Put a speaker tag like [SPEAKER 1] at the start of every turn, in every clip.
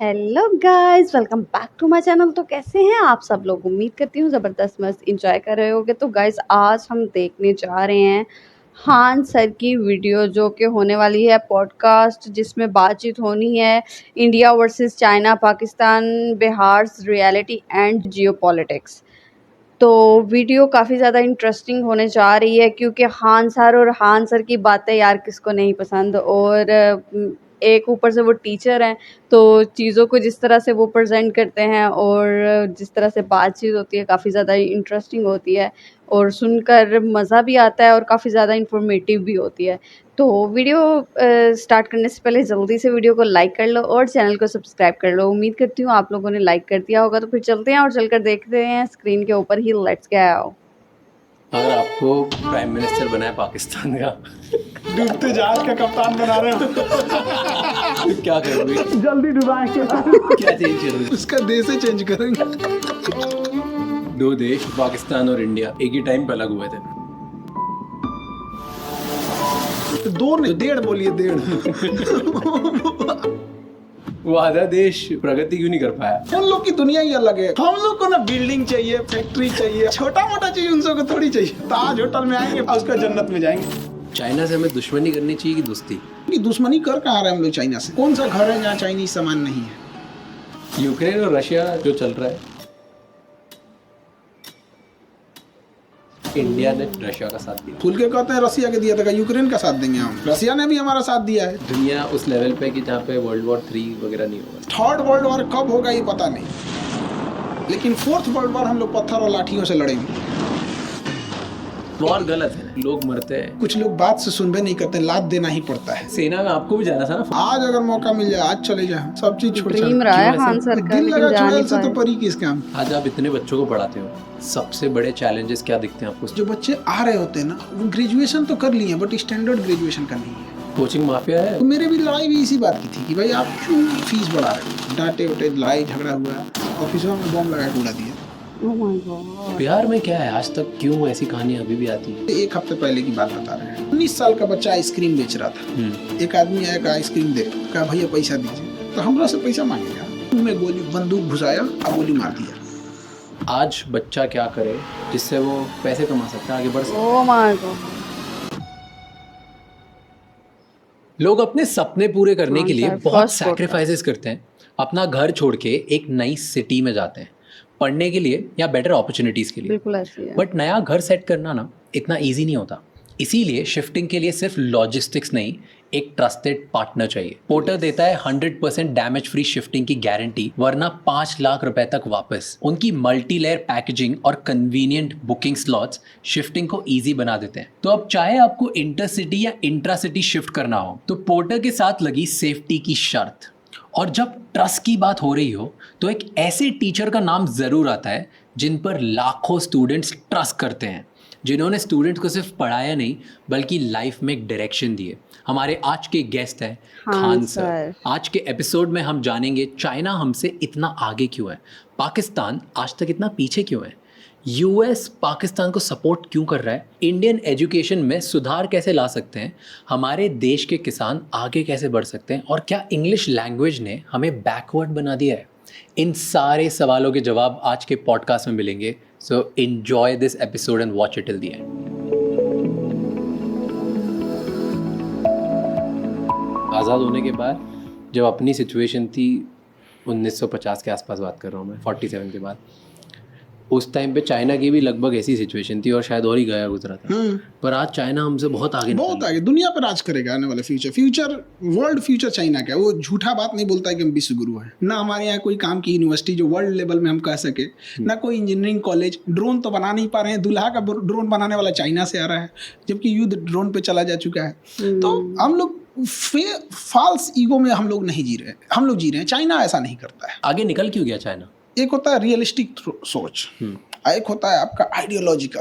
[SPEAKER 1] Hello guys, welcome back to my channel. तो कैसे हैं आप सब लोग? उम्मीद करती हूँ ज़बरदस्त मस्त इंजॉय कर रहे होगे। तो गाइस आज हम देखने जा रहे हैं हान सर की वीडियो, जो कि होने वाली है पॉडकास्ट, जिसमें बातचीत होनी है India versus China, Pakistan, Bihar reality and geopolitics. तो वीडियो काफ़ी ज़्यादा इंटरेस्टिंग होने जा रही है, क्योंकि हान सर की बातें यार किसको नहीं पसंद। और एक ऊपर से वो टीचर हैं, तो चीज़ों को जिस तरह से वो प्रेजेंट करते हैं और जिस तरह से बातचीत होती है काफ़ी ज़्यादा इंटरेस्टिंग होती है और सुनकर मज़ा भी आता है और काफ़ी ज़्यादा इंफॉर्मेटिव भी होती है। तो वीडियो स्टार्ट करने से पहले जल्दी से वीडियो को लाइक कर लो और चैनल को सब्सक्राइब कर लो। उम्मीद करती हूँ आप लोगों ने लाइक कर दिया होगा। तो फिर चलते हैं और चलकर देखते हैं स्क्रीन के ऊपर ही। Let's go.
[SPEAKER 2] अगर आपको प्राइम मिनिस्टर बनाए पाकिस्तान का,
[SPEAKER 3] डूबते जहाज का कप्तान बना रहे हो
[SPEAKER 2] तो क्या करोगे?
[SPEAKER 3] जल्दी डुबाएंगे।
[SPEAKER 2] क्या चेंज करोगे?
[SPEAKER 3] उसका देश ही चेंज करेंगे।
[SPEAKER 2] दो देश, पाकिस्तान और इंडिया, एक ही टाइम पे अलग हुए थे।
[SPEAKER 3] दो नहीं, डेढ़ बोलिए, डेढ़।
[SPEAKER 2] वो आधा देश प्रगति क्यों नहीं कर पाया?
[SPEAKER 3] उन लोग की दुनिया ही अलग है। हम लोग को ना बिल्डिंग चाहिए, फैक्ट्री चाहिए, छोटा मोटा चाहिए, उन सबको थोड़ी चाहिए। ताज होटल में आएंगे और उसका जन्नत में जाएंगे।
[SPEAKER 2] चाइना से हमें दुश्मनी करनी चाहिए कि दोस्ती?
[SPEAKER 3] कि दुश्मनी कर कहाँ रहे हम लोग चाइना से? कौन सा घर है जहाँ चाइनीज सामान नहीं है?
[SPEAKER 2] यूक्रेन और रशिया जो चल रहा है, इंडिया ने रशिया का साथ दिया।
[SPEAKER 3] खुल के कहते हैं रसिया के दिया था, यूक्रेन का साथ देंगे हम। रसिया ने भी हमारा साथ दिया है।
[SPEAKER 2] दुनिया उस लेवल पे कि जहाँ पे वर्ल्ड वॉर 3 वगैरह नहीं होगा।
[SPEAKER 3] थर्ड वर्ल्ड वॉर कब होगा ये पता नहीं, लेकिन फोर्थ वर्ल्ड वॉर हम लोग पत्थर और लाठियों से लड़ेंगे।
[SPEAKER 2] वॉर गलत है, लोग मरते हैं।
[SPEAKER 3] कुछ लोग बात से सुनबे नहीं करते, लात देना ही पड़ता है।
[SPEAKER 2] सेना में आपको भी जाना था ना।
[SPEAKER 3] आज अगर मौका मिल जाए आज चले जाए, सब चीज छोड़
[SPEAKER 1] ड्रीम रहा है
[SPEAKER 2] क्यों
[SPEAKER 1] हान
[SPEAKER 2] ऐसे?
[SPEAKER 1] सर का,
[SPEAKER 3] दिल
[SPEAKER 1] लेकिन
[SPEAKER 3] लगा
[SPEAKER 1] जा नहीं
[SPEAKER 3] चुड़ैल से तो
[SPEAKER 1] पाए।
[SPEAKER 3] परी किस काम।
[SPEAKER 2] आज आप इतने बच्चों को पढ़ाते हो, सबसे बड़े चैलेंजेस क्या दिखते हैं आपको?
[SPEAKER 3] जो बच्चे आ रहे होते हैं ना, वो ग्रेजुएशन तो कर लिए बट स्टैंडर्ड ग्रेजुएशन का नहीं है।
[SPEAKER 2] कोचिंग माफिया है।
[SPEAKER 3] तो मेरे भी लड़ाई भी इसी बात की थी कि भाई आप क्यों फीस बढ़ा रहे हो। डांटे उटे, लड़ाई झगड़ा हुआ, ऑफिसों में बम लगा के उड़ा दिया।
[SPEAKER 1] Oh my God.
[SPEAKER 2] बिहार में क्या है, आज तक क्यों ऐसी कहानियां अभी भी आती हैं?
[SPEAKER 3] एक हफ्ते पहले की बात बता रहे हैं। 19 साल का बच्चा आइसक्रीम बेच रहा था। एक आदमी आया, कहा आइसक्रीम दे, कहा भैया पैसा दीजिए। तो हमरा से पैसा मांगेगा, मुंह में गोली, बंदूक घुसाया और गोली मार दिया।
[SPEAKER 2] आज बच्चा क्या करे जिससे वो पैसे कमा सकता है, आगे बढ़ सकता है?
[SPEAKER 1] Oh my God.
[SPEAKER 2] लोग अपने सपने पूरे करने के लिए
[SPEAKER 1] हाँ,
[SPEAKER 2] बहुत
[SPEAKER 1] first
[SPEAKER 2] सैक्रिफाइसेस करते हैं। अपना घर छोड़ के एक नई सिटी में जाते हैं पढ़ने के लिए या बेटर अपॉर्चुनिटीज के लिए।
[SPEAKER 1] बिल्कुल ऐसी है।
[SPEAKER 2] बट नया घर सेट करना ना इतना इजी नहीं होता। इसीलिए शिफ्टिंग के लिए सिर्फ लॉजिस्टिक्स नहीं, एक ट्रस्टेड पार्टनर चाहिए। पोर्टर देता है 100% डैमेज फ्री शिफ्टिंग की गारंटी, वरना 5 लाख रुपए तक वापस। उनकी मल्टी लेयर पैकेजिंग और कन्वीनियंट बुकिंग स्लॉट्स शिफ्टिंग को इजी बना देते हैं। तो अब चाहे आपको इंटरसिटी या इंट्रासिटी शिफ्ट करना हो, तो पोर्टर के साथ लगी सेफ्टी की शर्त। और जब ट्रस्ट की बात हो रही हो, तो एक ऐसे टीचर का नाम जरूर आता है जिन पर लाखों स्टूडेंट्स ट्रस्ट करते हैं, जिन्होंने स्टूडेंट्स को सिर्फ पढ़ाया नहीं बल्कि लाइफ में एक डायरेक्शन दिए। हमारे आज के गेस्ट हैं खान सर। आज के एपिसोड में हम जानेंगे चाइना हमसे इतना आगे क्यों है, पाकिस्तान आज तक इतना पीछे क्यों है, यूएस पाकिस्तान को सपोर्ट क्यों कर रहा है, इंडियन एजुकेशन में सुधार कैसे ला सकते हैं, हमारे देश के किसान आगे कैसे बढ़ सकते हैं, और क्या इंग्लिश लैंग्वेज ने हमें बैकवर्ड बना दिया है। इन सारे सवालों के जवाब आज के पॉडकास्ट में मिलेंगे। So enjoy this episode and watch it till the end. आज़ाद होने के बाद जब अपनी सिचुएशन थी, 1950 के आसपास बात कर रहा हूँ मैं, 47 के बाद, उस टाइम पे चाइना की भी लगभग ऐसी सिचुएशन थी और शायद और ही गया गुजरा था। पर आज चाइना हमसे बहुत आगे
[SPEAKER 3] बहुत आगे दुनिया पर राज करेगा आने वाले फ्यूचर वर्ल्ड फ्यूचर चाइना का। वो झूठा बात नहीं बोलता है कि हम विश्व गुरु हैं। ना हमारे यहाँ कोई काम की यूनिवर्सिटी जो वर्ल्ड लेवल में हम कह सके, ना कोई इंजीनियरिंग कॉलेज। ड्रोन तो बना नहीं पा रहे हैं, दूल्हा का ड्रोन बनाने वाला चाइना से आ रहा है, जबकि युद्ध ड्रोन पे चला जा चुका है। तो हम लोग फॉल्स ईगो में हम लोग नहीं जी रहे, हम लोग जी रहे हैं। चाइना ऐसा नहीं करता है।
[SPEAKER 2] आगे निकल क्यों गया चाइना?
[SPEAKER 3] एक होता है रियलिस्टिक सोच, एक होता है आपका आइडियोलॉजिकल,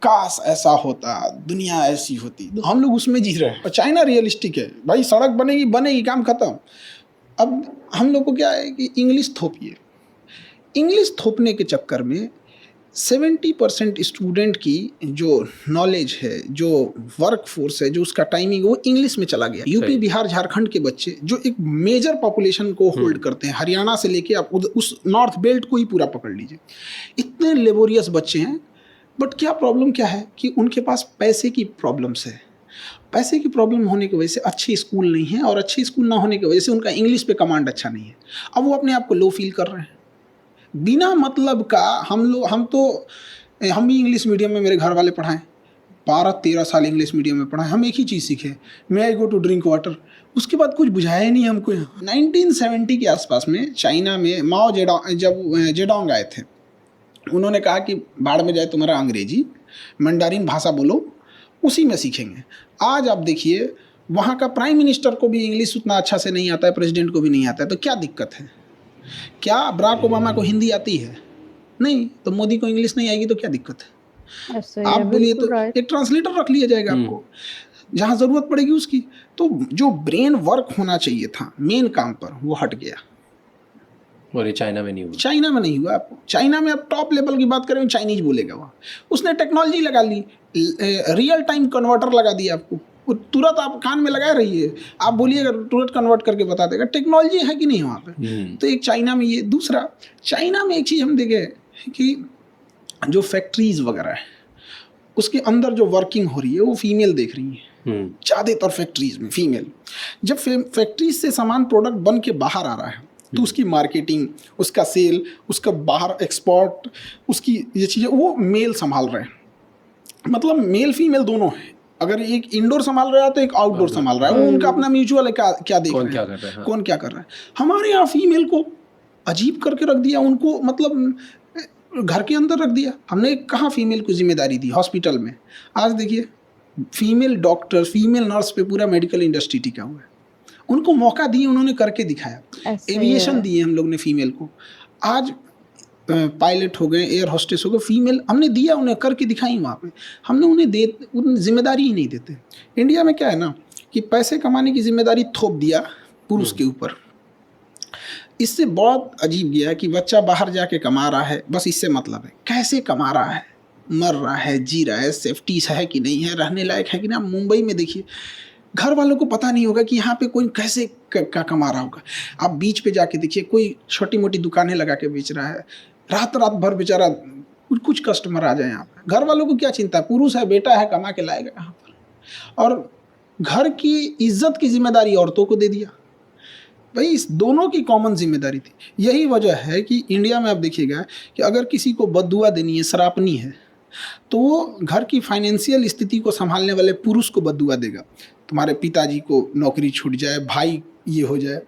[SPEAKER 3] काश ऐसा होता, दुनिया ऐसी होती। तो हम लोग उसमें जी रहे हैं। और चाइना रियलिस्टिक है, भाई सड़क बनेगी बनेगी, काम खत्म। अब हम लोग को क्या है कि इंग्लिश थोपिए। इंग्लिश थोपने के चक्कर में 70% स्टूडेंट की जो नॉलेज है, जो वर्क फोर्स है, जो उसका टाइमिंग वो इंग्लिश में चला गया। यूपी, बिहार, झारखंड के बच्चे जो एक मेजर पॉपुलेशन को होल्ड करते हैं, हरियाणा से लेके आप उस नॉर्थ बेल्ट को ही पूरा पकड़ लीजिए, इतने लेबोरियस बच्चे हैं। बट क्या प्रॉब्लम क्या है कि उनके पास पैसे की प्रॉब्लम्स है। पैसे की प्रॉब्लम होने की वजह से अच्छे स्कूल नहीं है, और अच्छे स्कूल ना होने की वजह से उनका इंग्लिश पे कमांड अच्छा नहीं है। अब वो अपने आप को लो फील कर रहे हैं बिना मतलब का। हम भी इंग्लिश मीडियम में मेरे घर वाले पढ़ाएं, 12-13 साल इंग्लिश मीडियम में पढ़ाएं, हम एक ही चीज़ सीखे, मे आई गो टू ड्रिंक वाटर। उसके बाद कुछ बुझाया ही नहीं हमको। 1970 के आसपास में चाइना में माओ जेडोंग आए थे। उन्होंने कहा कि बाढ़ में जाए तुम्हारा अंग्रेजी, मंडारिन भाषा बोलो, उसी में सीखेंगे। आज आप देखिए वहाँ का प्राइम मिनिस्टर को भी इंग्लिश उतना अच्छा से नहीं आता है, प्रेसिडेंट को भी नहीं आता है, तो क्या दिक्कत है? क्या बराक ओबामा को हिंदी आती है? नहीं। तो मोदी को इंग्लिश नहीं आएगी तो क्या दिक्कत है? आप बोलिए तो एक ट्रांसलेटर रख लिया जाएगा आपको, जहाँ ज़रूरत पड़ेगी उसकी। तो जो ब्रेन वर्क होना चाहिए था मेन काम पर, वो हट गया।
[SPEAKER 2] और ये चाइना में नहीं हुआ।
[SPEAKER 3] चाइना में नहीं हुआ। आपको चाइना में आप टॉप लेवल की बात करें, चाइनीज बोलेगा वहाँ। उसने टेक्नोलॉजी लगा ली, रियल टाइम कन्वर्टर लगा दिया आपको, वो तुरंत आप कान में लगाए रहिए, आप बोलिएगा तुरंत कन्वर्ट करके बता देगा। टेक्नोलॉजी है कि नहीं वहाँ पे? तो एक चाइना में ये। दूसरा, चाइना में एक चीज़ हम देखे कि जो फैक्ट्रीज वगैरह है उसके अंदर जो वर्किंग हो रही है वो फीमेल देख रही है ज़्यादातर फैक्ट्रीज में फीमेल। जब फैक्ट्रीज से सामान प्रोडक्ट बन के बाहर आ रहा है तो उसकी मार्केटिंग, उसका सेल, उसका बाहर एक्सपोर्ट, उसकी ये चीज़ें वो मेल संभाल रहे हैं। मतलब मेल फीमेल दोनों है। अगर एक इंडोर संभाल रहा है तो एक आउटडोर संभाल रहा है। वो उनका अपना म्यूचुअल है, क्या देख रहे हैं, कौन क्या कर रहा है। हमारे यहाँ फीमेल को अजीब करके रख दिया, उनको मतलब घर के अंदर रख दिया। हमने कहाँ फीमेल को जिम्मेदारी दी हॉस्पिटल में? आज देखिए फीमेल डॉक्टर, फीमेल नर्स पे पूरा मेडिकल इंडस्ट्री टिका हुआ है। उनको मौका दिए, उन्होंने करके दिखाया। एविएशन दिए हम लोग ने फीमेल को। आज पायलट हो गए, एयर होस्टेस हो गए, फीमेल हमने दिया, उन्हें करके दिखाई वहाँ पे। हमने उन्हें जिम्मेदारी ही नहीं देते। इंडिया में क्या है ना कि पैसे कमाने की जिम्मेदारी थोप दिया पुरुष के ऊपर। इससे बहुत अजीब गया कि बच्चा बाहर जाके कमा रहा है, बस इससे मतलब है कैसे कमा रहा है, मर रहा है, जी रहा है, सेफ्टी है कि नहीं है, रहने लायक है कि नहीं। मुंबई में देखिए घर वालों को पता नहीं होगा कि यहाँ पे कोई कैसे क्या कमा रहा होगा। आप बीच पे जाके देखिए, कोई छोटी मोटी दुकानें लगा के बेच रहा है, रात भर बेचारा कुछ कस्टमर आ जाए यहाँ पे। घर वालों को क्या चिंता है, पुरुष है, बेटा है, कमा के लाएगा यहाँ पर। और घर की इज्जत की जिम्मेदारी औरतों को दे दिया। भाई इस दोनों की कॉमन जिम्मेदारी थी। यही वजह है कि इंडिया में आप देखिएगा कि अगर किसी को बद्दुआ देनी है, सरापनी है, तो वो घर की फाइनेंशियल स्थिति को संभालने वाले पुरुष को बद्दुआ देगा। तुम्हारे पिताजी को नौकरी छूट जाए, भाई ये हो जाए।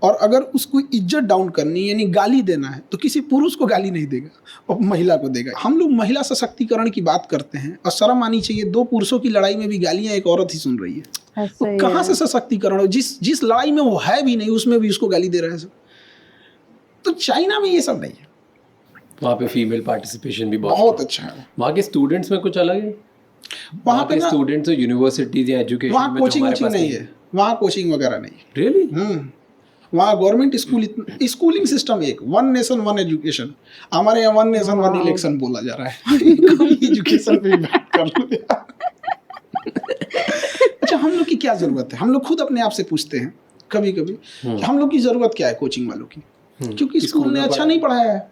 [SPEAKER 3] और अगर उसको इज्जत डाउन करनी यानी गाली देना है तो किसी पुरुष को गाली नहीं देगा, और महिला को देगा। हम लोग महिला सशक्तिकरण की बात करते हैं और शर्म आनी चाहिए, दो पुरुषों की लड़ाई में भी गालियां एक औरत ही सुन रही है। तो कहाँ से सशक्तिकरण हो? जिस लड़ाई में वो है भी नहीं उसमें भी उसको गाली दे रहे हैं सब। तो चाइना में ये सब नहीं है।
[SPEAKER 2] वहाँ पे फीमेल पार्टिसिपेशन भी
[SPEAKER 3] बहुत अच्छा है।
[SPEAKER 2] वहाँ के स्टूडेंट्स में कुछ अलग है। वहाँ पे स्टूडेंट्स और यूनिवर्सिटीज या एजुकेशन
[SPEAKER 3] वहाँ कोचिंग नहीं है, वहाँ कोचिंग वगैरह नहीं।
[SPEAKER 2] रियली?
[SPEAKER 3] वहाँ गवर्नमेंट स्कूलिंग सिस्टम एक, वन नेशन वन एजुकेशन। हमारे यहाँ वन नेशन वन इलेक्शन बोला जा रहा है। एजुकेशन पे बात कर लो। अच्छा, हम लोग की क्या जरूरत है? हम लोग खुद अपने आप से पूछते हैं कभी कभी कि हम लोग की जरूरत क्या है कोचिंग वालों की? क्योंकि स्कूल ने अच्छा नहीं पढ़ाया है।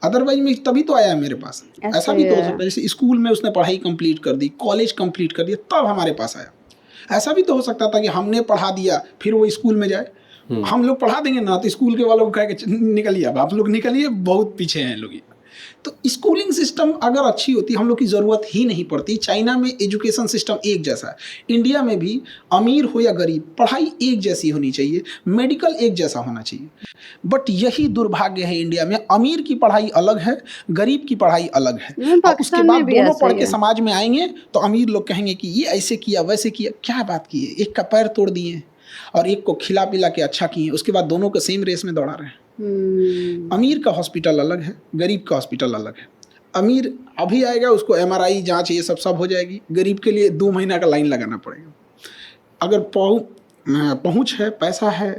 [SPEAKER 3] अदरवाइज मैं तभी तो आया मेरे पास। ऐसा भी तो हो सकता है जैसे स्कूल में उसने पढ़ाई कंप्लीट कर दी, कॉलेज कंप्लीट कर दिया, तब हमारे पास आया। ऐसा भी तो हो सकता था कि हमने पढ़ा दिया फिर वो स्कूल में जाए। हम लोग पढ़ा देंगे ना तो स्कूल के वालों को कह के निकलिए, अब आप लोग निकलिए, बहुत पीछे हैं लोग। तो स्कूलिंग सिस्टम अगर अच्छी होती हम लोग की ज़रूरत ही नहीं पड़ती। चाइना में एजुकेशन सिस्टम एक जैसा है, इंडिया में भी अमीर हो या गरीब पढ़ाई एक जैसी होनी चाहिए, मेडिकल एक जैसा होना चाहिए। बट यही दुर्भाग्य है, इंडिया में अमीर की पढ़ाई अलग है, गरीब की पढ़ाई अलग है। और उसके बाद दोनों पढ़ के समाज में आएंगे तो अमीर लोग कहेंगे कि ये ऐसे किया वैसे किया। क्या बात की है, एक का पैर तोड़ दिए और एक को खिला पिला के अच्छा किए, उसके बाद दोनों को सेम रेस में दौड़ा रहे हैं। अमीर का हॉस्पिटल अलग है, गरीब का हॉस्पिटल अलग है। अमीर अभी आएगा, उसको MRI जांच ये सब हो जाएगी। गरीब के लिए 2 महीना का लाइन लगाना पड़ेगा। अगर पहुँच है, पैसा है,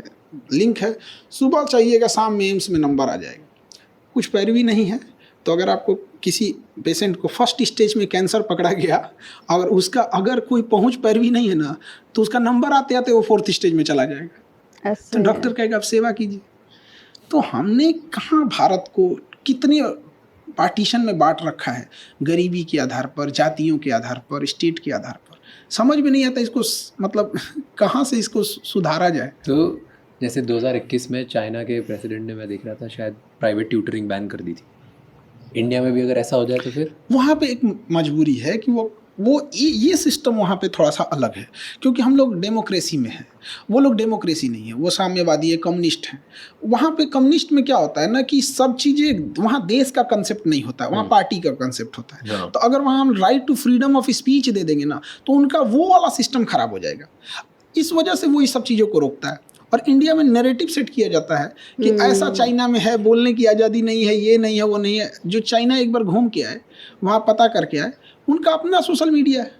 [SPEAKER 3] लिंक है, सुबह चाहिएगा, शाम में एम्स में नंबर आ जाएगा। कुछ पैरवी नहीं है, तो अगर आपको किसी पेशेंट को फर्स्ट स्टेज में कैंसर पकड़ा गया और उसका अगर कोई पहुंच पैरवी नहीं है ना, तो उसका नंबर आते आते वो 4th स्टेज में चला जाएगा।
[SPEAKER 1] ऐसे
[SPEAKER 3] तो डॉक्टर कहेगा आप सेवा कीजिए। तो हमने कहाँ भारत को कितने पार्टीशन में बांट रखा है, गरीबी के आधार पर, जातियों के आधार पर, स्टेट के आधार पर। समझ में नहीं आता इसको मतलब कहाँ से इसको सुधारा जाए।
[SPEAKER 2] तो जैसे 2021 में चाइना के प्रेसिडेंट ने, मैं देख रहा था, शायद प्राइवेट ट्यूटरिंग बैन कर दी थी। इंडिया में भी अगर ऐसा हो जाए तो फिर
[SPEAKER 3] वहाँ पे एक मजबूरी है कि वो ये सिस्टम वहाँ पे थोड़ा सा अलग है, क्योंकि हम लोग डेमोक्रेसी में हैं, वो लोग डेमोक्रेसी नहीं है, वो साम्यवादी है, कम्युनिस्ट हैं। वहाँ पे कम्युनिस्ट में क्या होता है ना कि सब चीज़ें, वहाँ देश का कंसेप्ट नहीं होता है, वहाँ पार्टी का कंसेप्ट होता है। तो अगर वहाँ हम right to freedom of speech दे देंगे ना, तो उनका वो वाला सिस्टम खराब हो जाएगा। इस वजह से वो इस सब चीज़ों को रोकता है। और इंडिया में नैरेटिव सेट किया जाता है कि ऐसा चाइना में है, बोलने की आज़ादी नहीं है, ये नहीं है, वो नहीं है। जो चाइना एक बार घूम के आए, वहाँ पता करके आए, उनका अपना सोशल मीडिया है।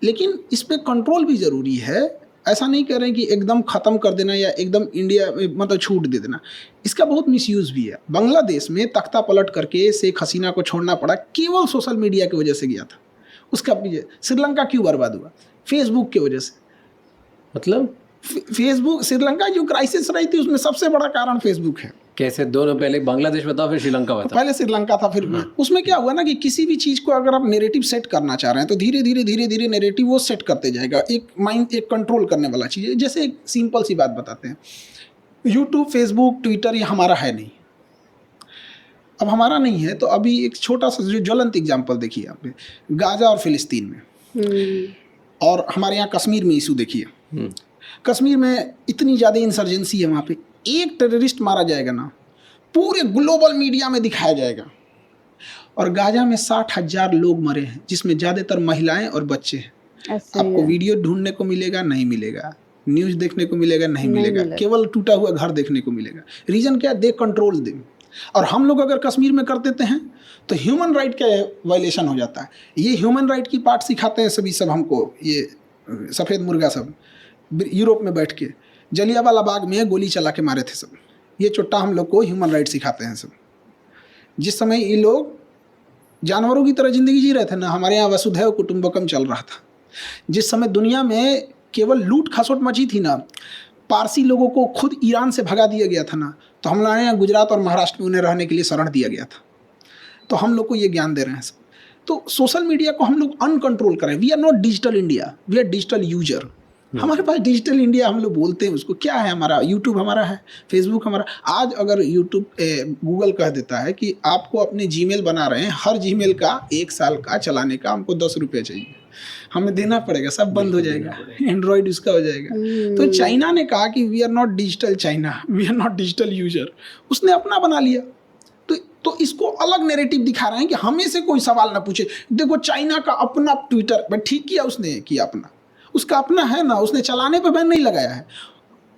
[SPEAKER 3] लेकिन इस पे कंट्रोल भी ज़रूरी है। ऐसा नहीं कह रहे हैं कि एकदम ख़त्म कर देना या एकदम इंडिया में मतलब छूट दे देना। इसका बहुत मिसयूज़ भी है। बांग्लादेश में तख्ता पलट करके शेख हसीना को छोड़ना पड़ा, केवल सोशल मीडिया की वजह से गया था। उसका श्रीलंका क्यों बर्बाद हुआ? फेसबुक की वजह से।
[SPEAKER 2] मतलब
[SPEAKER 3] फेसबुक, श्रीलंका जो क्राइसिस रही थी उसमें सबसे बड़ा कारण फेसबुक है।
[SPEAKER 2] कैसे? दोनों, पहले बांग्लादेश बताओ फिर श्रीलंका बताओ।
[SPEAKER 3] पहले श्रीलंका था, फिर उसमें क्या हुआ ना कि किसी भी चीज़ को अगर आप नैरेटिव सेट करना चाह रहे हैं तो धीरे धीरे नैरेटिव वो सेट करते जाएगा। एक माइंड, एक कंट्रोल करने वाला चीज़ है। जैसे एक सिंपल सी बात बताते हैं, यूट्यूब, फेसबुक, ट्विटर ये हमारा है नहीं। अब हमारा नहीं है तो अभी एक छोटा सा जो ज्वलंत एग्जाम्पल देखिए आप, गाजा और फिलिस्तीन में, और हमारे यहाँ कश्मीर में इशू देखिए। कश्मीर में इतनी ज़्यादा इंसर्जेंसी है, वहाँ पे एक टेररिस्ट मारा जाएगा ना, पूरे ग्लोबल मीडिया में दिखाया जाएगा। और गाजा में 60,000 लोग मरे हैं, जिसमें ज़्यादातर महिलाएं और बच्चे हैं। आपको वीडियो ढूंढने को मिलेगा? नहीं मिलेगा। न्यूज़ देखने को मिलेगा? नहीं मिलेगा। केवल टूटा हुआ घर देखने को मिलेगा। रीज़न क्या? They control them. और हम लोग अगर कश्मीर में कर देते हैं तो ह्यूमन राइट का वायलेशन हो जाता है। ये ह्यूमन राइट की पार्ट सिखाते हैं सभी सब हमको, ये सफ़ेद मुर्गा सब यूरोप में बैठ के जलियांवाला बाग में गोली चला के मारे थे सब। ये चुट्टा हम लोग को ह्यूमन राइट सिखाते हैं सब। जिस समय ये लोग जानवरों की तरह ज़िंदगी जी रहे थे ना, हमारे यहाँ वसुधैव कुटुंबकम चल रहा था। जिस समय दुनिया में केवल लूट खसोट मची थी ना, पारसी लोगों को खुद ईरान से भगा दिया गया था ना, तो हमारे यहाँ गुजरात और महाराष्ट्र में उन्हें रहने के लिए शरण दिया गया था। तो हम लोग को ये ज्ञान दे रहे हैं सब। तो सोशल मीडिया को हम लोग अनकंट्रोल करें। We are not digital India, we are digital user. हमारे पास डिजिटल इंडिया हम लोग बोलते हैं उसको, क्या है हमारा? यूट्यूब हमारा है, फेसबुक हमारा। आज अगर यूट्यूब, गूगल कह देता है कि आपको अपने जीमेल बना रहे हैं, हर जीमेल का 1 साल का चलाने का हमको 10 रुपये चाहिए, हमें देना पड़ेगा, सब बंद हो जाएगा, एंड्रॉयड उसका हो जाएगा। तो चाइना ने कहा कि we are not digital China, we are not digital user. उसने अपना बना लिया। तो इसको अलग नैरेटिव दिखा रहे हैं कि हमें से कोई सवाल ना पूछे। देखो चाइना का अपना ट्विटर, ठीक किया उसने, किया अपना, उसका अपना है ना, उसने चलाने पे बैन नहीं लगाया है,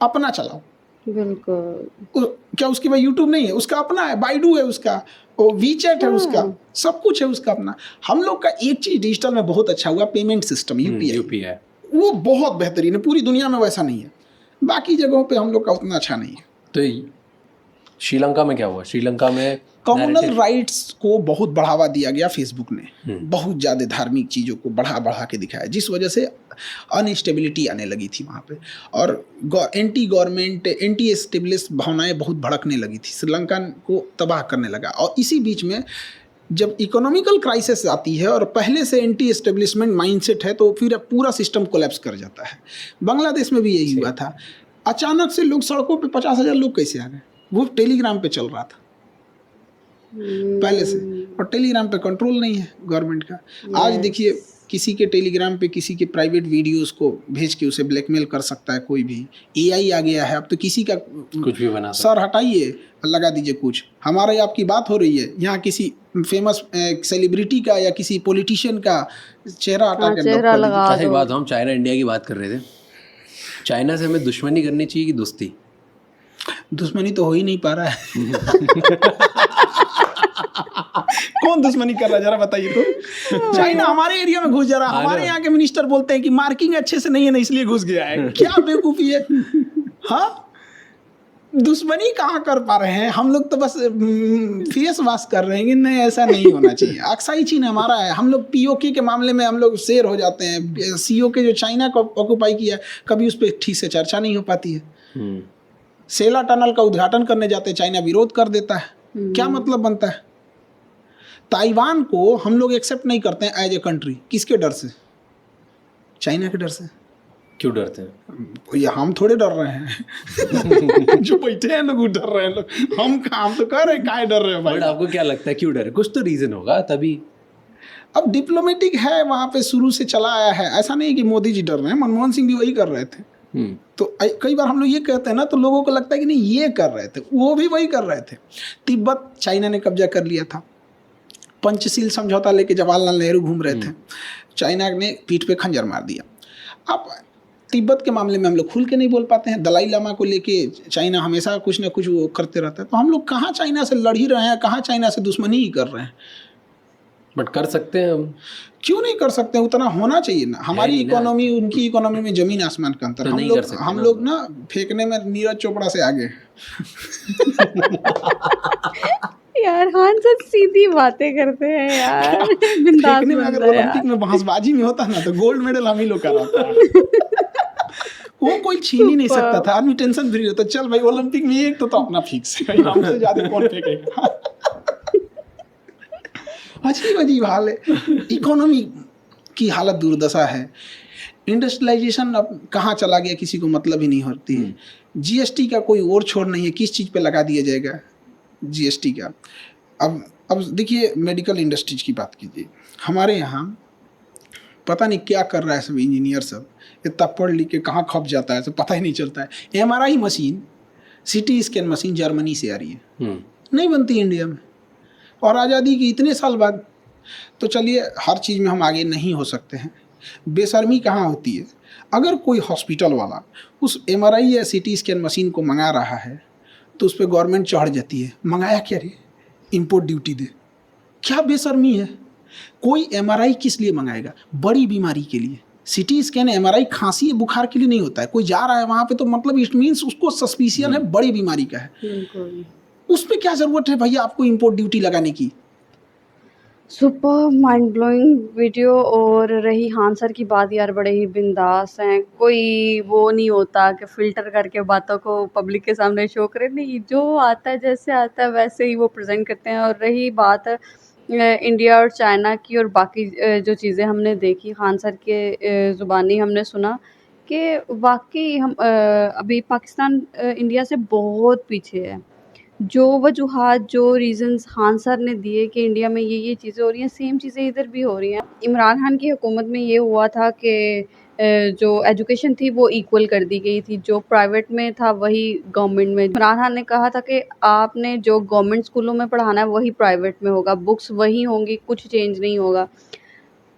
[SPEAKER 3] अपना चलाओ।
[SPEAKER 1] बिल्कुल।
[SPEAKER 3] क्या उसके पास यूट्यूब नहीं है? उसका अपना है, बाइडू है उसका, और वीचैट है उसका, सब कुछ है उसका अपना। हम लोग का एक चीज़ डिजिटल में बहुत अच्छा हुआ, पेमेंट सिस्टम, यूपीआई, वो बहुत बेहतरीन है। पूरी दुनिया में वैसा नहीं है, बाकी जगहों पे हम लोग का उतना अच्छा नहीं है।
[SPEAKER 2] तो श्रीलंका में क्या हुआ? श्रीलंका में
[SPEAKER 3] कम्युनल राइट्स को बहुत बढ़ावा दिया गया फेसबुक ने, बहुत ज़्यादा धार्मिक चीज़ों को बढ़ा के दिखाया, जिस वजह से अनस्टेबिलिटी आने लगी थी वहाँ पे, और एंटी गवर्नमेंट, एंटी एस्टेब्लिश भावनाएं बहुत भड़कने लगी थी, श्रीलंका को तबाह करने लगा। और इसी बीच में जब इकोनॉमिकल क्राइसिस आती है और पहले से एंटी एस्टेब्लिशमेंट माइंडसेट है, तो फिर पूरा सिस्टम कोलैप्स कर जाता है। बांग्लादेश में भी यही हुआ था। अचानक से लोग सड़कों पे 50,000 लोग कैसे आ गए? वो टेलीग्राम पे चल रहा था पहले से, और टेलीग्राम पे कंट्रोल नहीं है गवर्नमेंट का। आज देखिए किसी के टेलीग्राम पे किसी के प्राइवेट वीडियोस को भेज के उसे ब्लैकमेल कर सकता है कोई भी। एआई आ गया है, अब तो किसी का
[SPEAKER 2] कुछ भी बना,
[SPEAKER 3] सर हटाइए लगा दीजिए कुछ। हमारे आपकी बात हो रही है, यहाँ किसी फेमस सेलिब्रिटी का या किसी पॉलिटिशियन का चेहरा हटा के
[SPEAKER 2] लगा दो। बात हम चाइना इंडिया की बात कर रहे थे। चाइना से हमें दुश्मनी करनी चाहिए कि दोस्ती?
[SPEAKER 3] दुश्मनी तो हो ही नहीं पा रहा है। कौन दुश्मनी कर रहा है जरा बताइए तो। चाइना हमारे एरिया में घुस जा रहा है। हमारे यहाँ के मिनिस्टर बोलते हैं कि मार्किंग अच्छे से नहीं है ना, इसलिए घुस गया है। क्या बेवकूफ़ी है। हाँ, दुश्मनी कहाँ कर पा रहे हैं हम लोग, तो बस फेस वॉश कर रहे हैं कि नहीं ऐसा नहीं होना चाहिए। अक्साई चीन हमारा है, हम लोग पीओके के मामले में हम लोग शेर हो जाते हैं। सीओ के जो चाइना को ऑक्युपाई किया, कभी उस पर ठीक से चर्चा नहीं हो पाती है। सेला टनल का उद्घाटन करने जाते हैं, चाइना विरोध कर देता है, क्या मतलब बनता है? ताइवान को हम लोग एक्सेप्ट नहीं करते हैं एज ए कंट्री, किसके डर से? चाइना के डर से।
[SPEAKER 2] क्यों डरते हैं?
[SPEAKER 3] ये हम थोड़े डर रहे हैं जो बैठे हैं लोग डर रहे हैं, लोग हम तो कह रहे हैं काहे डर रहे हैं भाई।
[SPEAKER 2] बट आपको क्या लगता है क्यों डर है? कुछ तो रीजन होगा तभी।
[SPEAKER 3] अब डिप्लोमेटिक है, वहां पे शुरू से चला आया है, ऐसा नहीं कि मोदी जी डर रहे हैं, मनमोहन सिंह भी वही कर रहे थे। तो कई बार हम लोग ये कहते हैं ना, तो लोगों को लगता है कि नहीं ये कर रहे थे, वो भी वही कर रहे थे। तिब्बत चाइना ने कब्जा कर लिया था, पंचशील समझौता लेके जवाहरलाल नेहरू घूम रहे थे, चाइना ने पीठ पे खंजर मार दिया। अब तिब्बत के मामले में हम लोग खुल के नहीं बोल पाते हैं, दलाई लामा को लेके चाइना हमेशा कुछ ना कुछ वो करते रहता है। तो हम लोग कहाँ चाइना से लड़ ही रहे हैं, कहाँ चाइना से दुश्मनी ही कर रहे हैं।
[SPEAKER 2] बट कर सकते हैं हम,
[SPEAKER 3] क्यों नहीं कर सकते? उतना होना चाहिए ना। हमारी इकोनॉमी उनकी इकोनॉमी में जमीन आसमान का अंतर।
[SPEAKER 2] तो
[SPEAKER 3] हम लोग ना फेंकने में नीरज चोपड़ा से आगे।
[SPEAKER 1] यार हान सर सीधी बातें करते हैं यार। बिंदास
[SPEAKER 3] फेंकने में अगर
[SPEAKER 1] बंदा है
[SPEAKER 3] ओलंपिक
[SPEAKER 1] यार।
[SPEAKER 3] में बांसबाजी में होता ना तो गोल्ड मेडल हम ही लोग का रहता। वो कोई छीन ही नहीं सकता था, आदमी टेंशन फ्री रहता। चल भाई ओलंपिक में एक तो अपना फिक्स है, हमसे ज्यादा कौन फेंकेगा। अजीब अजीब हाल है, इकोनॉमी की हालत दुर्दशा है। इंडस्ट्रियलाइजेशन अब कहाँ चला गया किसी को मतलब ही नहीं होती है। जीएसटी का कोई और छोर नहीं है, किस चीज़ पे लगा दिया जाएगा जीएसटी का। अब देखिए मेडिकल इंडस्ट्रीज की बात कीजिए, हमारे यहाँ पता नहीं क्या कर रहा है सब इंजीनियर सब, इतना पढ़ लिख के कहाँ खप जाता है सब पता ही नहीं चलता है। MRI machine, CT scan machine Germany से आ रही है, नहीं बनती इंडिया में, और आज़ादी की इतने साल बाद। तो चलिए हर चीज़ में हम आगे नहीं हो सकते हैं। बेशर्मी कहाँ होती है, अगर कोई हॉस्पिटल वाला उस एमआरआई या सीटी स्कैन मशीन को मंगा रहा है तो उस पर गवर्नमेंट चढ़ जाती है, मंगाया क्या रे, इंपोर्ट ड्यूटी दे। क्या बेशर्मी है। कोई एमआरआई किस लिए मंगाएगा? बड़ी बीमारी के लिए। सीटी स्कैन एमआरआई खांसी बुखार के लिए नहीं होता है। कोई जा रहा है वहाँ पे तो मतलब इट मीन्स उसको सस्पिशियन है बड़ी बीमारी का है, उस पर क्या ज़रूरत है भैया आपको इंपोर्ट ड्यूटी लगाने की?
[SPEAKER 1] Super mind blowing video. और रही हान सर की बात, यार बड़े ही बिंदास हैं, कोई वो नहीं होता कि फ़िल्टर करके बातों को पब्लिक के सामने शो करें, नहीं जो आता है जैसे आता है वैसे ही वो प्रेजेंट करते हैं। और रही बात इंडिया और चाइना की और बाकी जो चीज़ें हमने देखी, खान सर के ज़ुबानी हमने सुना कि वाकई हम अभी पाकिस्तान इंडिया से बहुत पीछे है। जो वजूहात, जो रीज़न्स खान सर ने दिए कि इंडिया में ये चीज़ें हो रही हैं, सेम चीज़ें इधर भी हो रही हैं। इमरान खान की हुकूमत में ये हुआ था कि जो एजुकेशन थी वो इक्वल कर दी गई थी, जो प्राइवेट में था वही गवर्नमेंट में। इमरान खान ने कहा था कि आपने जो गवर्नमेंट स्कूलों में पढ़ाना है वही प्राइवेट में होगा, बुक्स वही होंगी, कुछ चेंज नहीं होगा।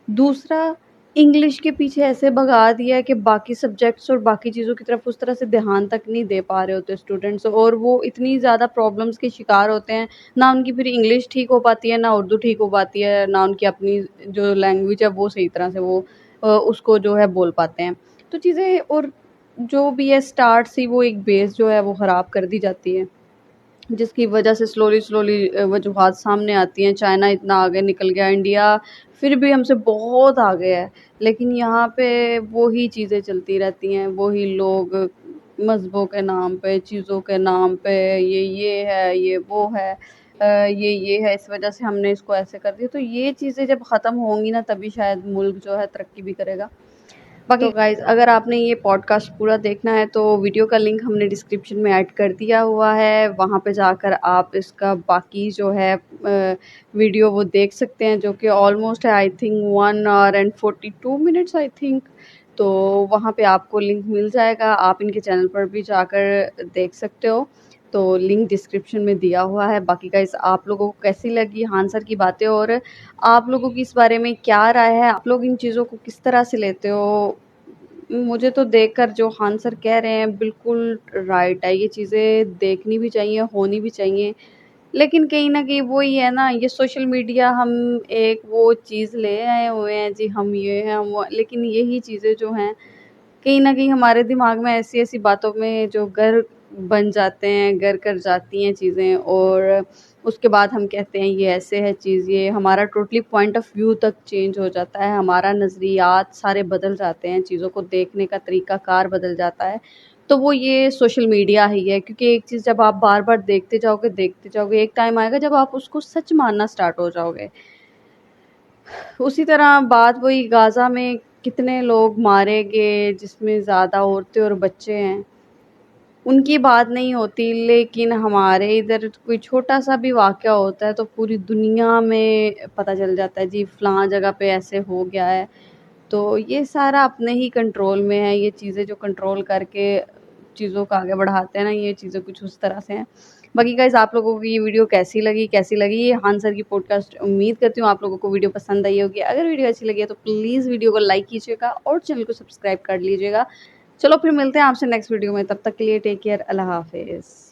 [SPEAKER 1] दूसरा, इंग्लिश के पीछे ऐसे भगा दिया है कि बाकी सब्जेक्ट्स और बाकी चीज़ों की तरफ उस तरह से ध्यान तक नहीं दे पा रहे होते स्टूडेंट्स, और वो इतनी ज़्यादा प्रॉब्लम्स के शिकार होते हैं, ना उनकी फिर इंग्लिश ठीक हो पाती है, ना उर्दू ठीक हो पाती है, ना उनकी अपनी जो लैंग्वेज है वो सही तरह से वो उसको जो है बोल पाते हैं। तो चीज़ें और जो भी है स्टार्ट से वो एक बेस जो है वो ख़राब कर दी जाती है, जिसकी वजह से स्लोली वजूहात सामने आती हैं। चाइना इतना आगे निकल गया, इंडिया फिर भी हमसे बहुत आगे है, लेकिन यहाँ पे वही चीज़ें चलती रहती हैं, वही लोग मज़हबों के नाम पे, चीज़ों के नाम पे, ये है, ये वो है, ये है, इस वजह से हमने इसको ऐसे कर दिया। तो ये चीज़ें जब ख़त्म होंगी ना तभी शायद मुल्क जो है तरक्की भी करेगा। बाकी तो गाइज़ अगर आपने ये पॉडकास्ट पूरा देखना है तो वीडियो का लिंक हमने डिस्क्रिप्शन में ऐड कर दिया हुआ है, वहाँ पे जाकर आप इसका बाकी जो है वीडियो वो देख सकते हैं, जो कि ऑलमोस्ट है I think 1 our and 42 minutes I think. तो वहाँ पे आपको लिंक मिल जाएगा, आप इनके चैनल पर भी जाकर देख सकते हो, तो लिंक डिस्क्रिप्शन में दिया हुआ है। बाकी गाइस आप लोगों को कैसी लगी हान सर की बातें, और आप लोगों की इस बारे में क्या राय है, आप लोग इन चीज़ों को किस तरह से लेते हो? मुझे तो देखकर जो हान सर कह रहे हैं बिल्कुल राइट है, ये चीज़ें देखनी भी चाहिए, होनी भी चाहिए। लेकिन कहीं न कहीं वही है ना, ये सोशल मीडिया हम एक वो चीज़ ले आए हुए हैं जी, हम ये हैं, हम वो, लेकिन यही चीज़ें जो हैं कहीं न कहीं हमारे दिमाग में ऐसी-ऐसी बातों में जो घर बन जाते हैं, घर कर जाती हैं चीज़ें, और उसके बाद हम कहते हैं ये ऐसे है चीज़, ये हमारा टोटली पॉइंट ऑफ व्यू तक चेंज हो जाता है, हमारा नज़रियात सारे बदल जाते हैं, चीज़ों को देखने का तरीक़ाकार बदल जाता है। तो वो ये सोशल मीडिया ही है, क्योंकि एक चीज़ जब आप बार-बार देखते जाओगे, एक टाइम आएगा जब आप उसको सच मानना स्टार्ट हो जाओगे। उसी तरह बात वही, गाज़ा में कितने लोग मारे गए, जिसमें ज़्यादा औरतें और बच्चे हैं, उनकी बात नहीं होती, लेकिन हमारे इधर कोई छोटा-सा भी वाक़या होता है तो पूरी दुनिया में पता चल जाता है, जी फ़लाँ जगह पे ऐसे हो गया है। तो ये सारा अपने ही कंट्रोल में है, ये चीज़ें जो कंट्रोल करके चीज़ों को आगे बढ़ाते हैं ना, ये चीज़ें कुछ उस तरह से हैं। बाकी गाइज़, आप लोगों को ये वीडियो कैसी लगी ये हान सर की पॉडकास्ट, उम्मीद करती हूँ आप लोगों को वीडियो पसंद आई होगी। अगर वीडियो अच्छी लगी है तो प्लीज़ वीडियो को लाइक कीजिएगा और चैनल को सब्सक्राइब कर लीजिएगा। चलो फिर मिलते हैं आपसे नेक्स्ट वीडियो में, तब तक के लिए टेक केयर, अल्लाह हाफ़िज़।